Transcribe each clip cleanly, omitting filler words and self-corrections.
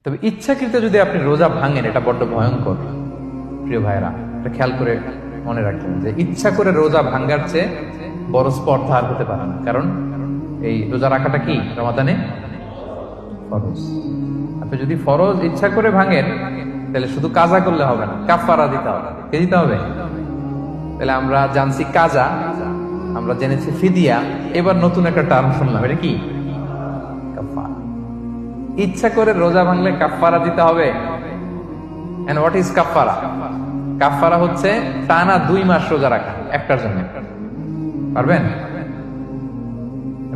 তবে ইচ্ছাকৃত যদি আপনি রোজা ভাঙেন, এটা বড্ড ভয়ঙ্কর। প্রিয় ভাইরা, এটা খেয়াল করে মনে রাখবেন যে ইচ্ছা করে রোজা ভাঙ্গার চেয়ে বড় স্পর্ধা আর হতে পারে না। কারণ এই রোজা রাখাটা কি রমাদানে ফরজ। আপনি যদি ফরজ ইচ্ছা করে ভাঙেন, তাহলে শুধু কাজা করলে হবে না, কাফারা দিতে হবে। কে দিতে হবে? তাহলে আমরা জানছি কাজা, আমরা জেনেছি ফিদিয়া, এবার নতুন একটা টার্ম শুনলাম, এটা কি? কাফারা। ইচ্ছা করে রোজা ভাঙলে কাফারা দিতে হবে। এন্ড হোয়াট ইজ কাফারা? কাফারা হচ্ছে টানা 2 মাস রোজা রাখা একটার জন্য। পারবেন?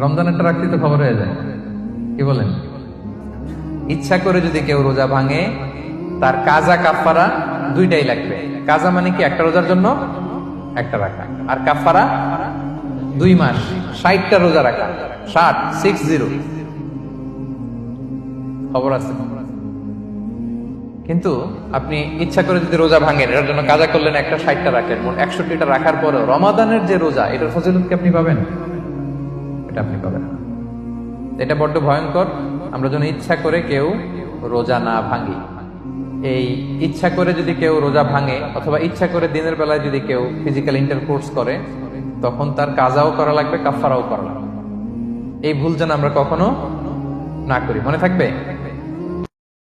রমজানেরটা রাখতে তো খবর হয়ে যায়, কি বলেন? ইচ্ছা করে যদি কেউ রোজা ভাঙে, তার কাজা কাফারা দুইটাই লাগবে। কাজা মানে কি? একটা রোজার জন্য একটা রাখা, আর কাফারা 2 মাস 60টা রোজা রাখা। 60 খবর আছে। কিন্তু আপনি ইচ্ছা করে যদি রোজা ভাঙেন, এটার জন্য কাজা করলেন, একটা 60টা রাখলেন, মোট 61টা রাখার পরেও রমাদানের যে রোজা, এটার ফজিলত কি আপনি পাবেন? এটা আপনি পাবেন না। এটা বড্ড ভয়ঙ্কর। আমরা যেন ইচ্ছা করে কেউ রোজা না ভাঙি। এই ইচ্ছা করে যদি কেউ রোজা ভাঙে, অথবা ইচ্ছা করে দিনের বেলায় যদি কেউ ফিজিক্যাল ইন্টারকোর্স করে, তখন তার কাজাও করা লাগবে, কাফারাও করা লাগবে। এই ভুল যেন আমরা কখনো না করি, মনে থাকবে।